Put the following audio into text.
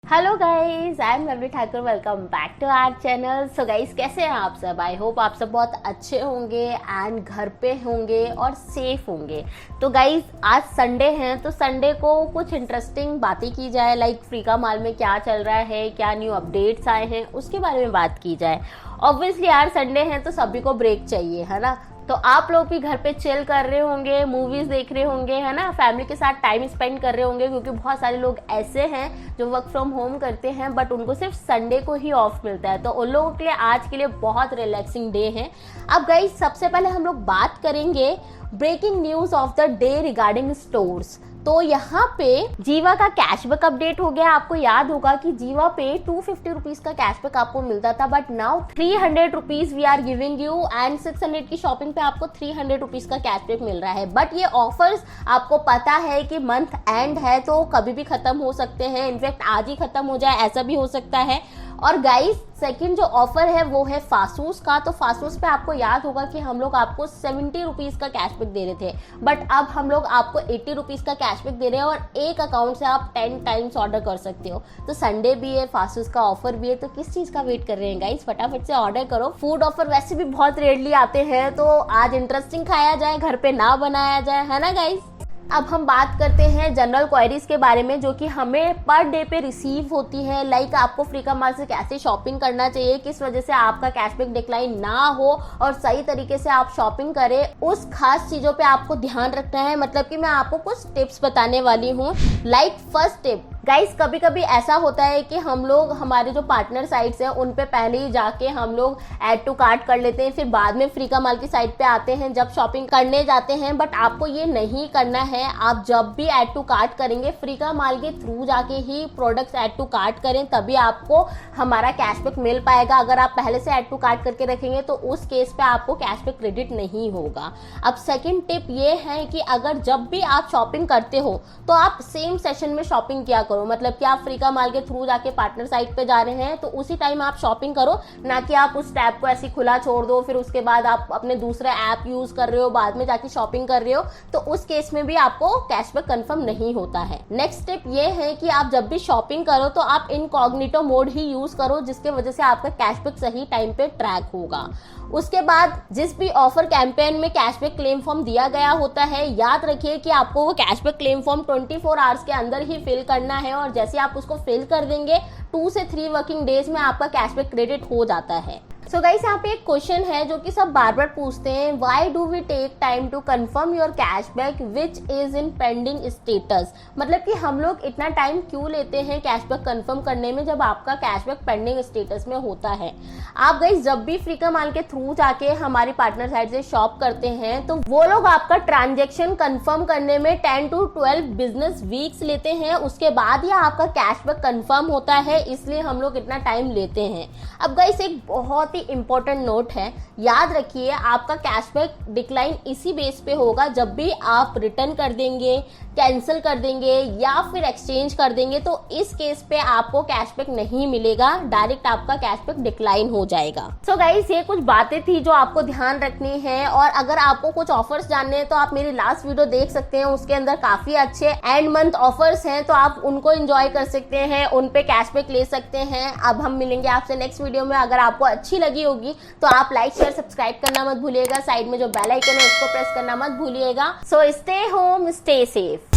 Hello guys, I am Lovely Thakur. Welcome back to our channel. So guys, कैसे हैं आप सब? आई होप आप सब बहुत अच्छे होंगे एंड घर पे होंगे और सेफ होंगे। तो गाइस, आज संडे है तो संडे को कुछ इंटरेस्टिंग बातें की जाए, लाइक फ्रीका मॉल में क्या चल रहा है, क्या न्यू अपडेट्स आए हैं, उसके बारे में बात की जाए। ऑब्वियसली यार, संडे है तो सभी को ब्रेक चाहिए, है ना। तो आप लोग भी घर पे चिल कर रहे होंगे, मूवीज देख रहे होंगे, है ना, फैमिली के साथ टाइम स्पेंड कर रहे होंगे, क्योंकि बहुत सारे लोग ऐसे हैं जो वर्क फ्रॉम होम करते हैं बट उनको सिर्फ संडे को ही ऑफ मिलता है। तो उन लोगों के लिए आज के लिए बहुत रिलैक्सिंग डे है। अब गाइस, सबसे पहले हम लोग बात करेंगे breaking news of the day regarding stores. तो यहाँ पे जीवा का कैशबैक अपडेट हो गया। आपको याद होगा कि जीवा पे 250 रुपीज का कैशबैक आपको मिलता था, but now 300 rupees we are giving you and 600 की शॉपिंग पे आपको 300 रुपीज का कैशबैक मिल रहा है। बट ये ऑफर्स आपको पता है कि मंथ एंड है तो कभी भी खत्म हो सकते हैं, इनफैक्ट आज ही खत्म हो जाए ऐसा भी हो सकता है। और गाइस, सेकंड जो ऑफर है वो है फासूस का। तो फासूस पे आपको याद होगा कि हम लोग आपको 70 रुपीज का कैशबैक दे रहे थे, बट अब हम लोग आपको 80 रुपीज का कैशबैक दे रहे हैं और एक अकाउंट से आप 10 टाइम्स ऑर्डर कर सकते हो। तो संडे भी है, फासूस का ऑफर भी है, तो किस चीज का वेट कर रहे हैं गाइस? फटाफट से ऑर्डर करो। फूड ऑफर वैसे भी बहुत रेयरली आते हैं, तो आज इंटरेस्टिंग खाया जाए, घर पे ना बनाया जाए, है ना गाइस। अब हम बात करते हैं जनरल क्वेरीज के बारे में, जो कि हमें पर डे पे रिसीव होती है। लाइक आपको फ्रीका मॉल से कैसे शॉपिंग करना चाहिए, किस वजह से आपका कैशबैक डिक्लाइन ना हो और सही तरीके से आप शॉपिंग करें, उस खास चीजों पे आपको ध्यान रखना है। मतलब कि मैं आपको कुछ टिप्स बताने वाली हूँ। लाइक फर्स्ट टिप गाइस, कभी कभी ऐसा होता है कि हम लोग हमारे जो पार्टनर साइट्स हैं उन पे पहले ही जाके हम लोग ऐड टू कार्ट कर लेते हैं, फिर बाद में फ्रीका मॉल की साइट पे आते हैं जब शॉपिंग करने जाते हैं। बट आपको ये नहीं करना है। आप जब भी ऐड टू कार्ट करेंगे, फ्रीका मॉल के थ्रू जाके ही प्रोडक्ट्स ऐड टू कार्ट करें, तभी आपको हमारा कैशबैक मिल पाएगा। अगर आप पहले से ऐड टू कार्ट करके रखेंगे तो उस केस पे आपको कैशबैक क्रेडिट नहीं होगा। अब सेकेंड टिप ये है कि अगर जब भी आप शॉपिंग करते हो तो आप सेम सेशन में शॉपिंग किया करो। मतलब कि आप फ्रीका मॉल के थ्रू जाके पार्टनर साइट पे जा रहे हैं तो उसी टाइम आप शॉपिंग करो, ना कि आप उस टैब को ऐसे खुला छोड़ दो, फिर उसके बाद आप अपने दूसरे ऐप यूज कर रहे हो, बाद में जाके शॉपिंग कर रहे हो, तो उस केस में भी आपको कैशबैक कंफर्म नहीं होता है। नेक्स्ट टिप ये है कि आप जब भी शॉपिंग करो तो आप इनकॉग्निटो मोड ही यूज करो, जिसके वजह से आपका कैशबैक सही टाइम पे ट्रैक होगा। उसके बाद जिस भी ऑफर कैंपेन में कैशबैक क्लेम फॉर्म दिया गया होता है, याद रखिए कि आपको वो कैशबैक क्लेम फॉर्म 24 आवर्स के अंदर ही फिल करना है, और जैसे आप उसको फिल कर देंगे 2 से 3 वर्किंग डेज में आपका कैशबैक क्रेडिट हो जाता है। सो गाइस, यहाँ पे एक क्वेश्चन है जो कि सब बार बार पूछते हैं, why do we take time to confirm your cashback which is in pending status. मतलब कि हम लोग इतना टाइम क्यों लेते हैं कैशबैक कंफर्म करने में जब आपका कैशबैक पेंडिंग स्टेटस में होता है। आप गाइस जब भी फ्रीका मॉल के थ्रू जाके हमारी पार्टनर साइट से शॉप करते हैं तो वो लोग आपका ट्रांजेक्शन कंफर्म करने में 10 to 12 बिजनेस वीक्स लेते हैं, उसके बाद ही आपका कैशबैक कंफर्म होता है, इसलिए हम लोग इतना टाइम लेते हैं। अब गाइस, एक बहुत ही इंपॉर्टेंट नोट है, याद रखिए आपका कैशबैक डिक्लाइन इसी बेस पे होगा जब भी आप रिटर्न कर देंगे, कैंसिल कर देंगे या फिर एक्सचेंज कर देंगे, तो इस केस पे आपको कैशबैक नहीं मिलेगा, डायरेक्ट आपका कैशबैक डिक्लाइन हो जाएगा। सो गाइस, ये कुछ बातें थी जो आपको ध्यान रखनी है। और अगर आपको कुछ ऑफर्स जानने हैं तो आप मेरी लास्ट वीडियो देख सकते हैं, उसके अंदर काफी अच्छे एंड मंथ ऑफर्स हैं, तो आप उनको एंजॉय कर सकते हैं, उन पे कैशबैक ले सकते हैं। अब हम मिलेंगे आपसे नेक्स्ट वीडियो में। अगर आपको अच्छी लगी होगी तो आप लाइक शेयर सब्सक्राइब करना मत भूलिएगा, साइड में जो बेल आइकन है उसको प्रेस करना मत भूलिएगा। So stay home, stay safe.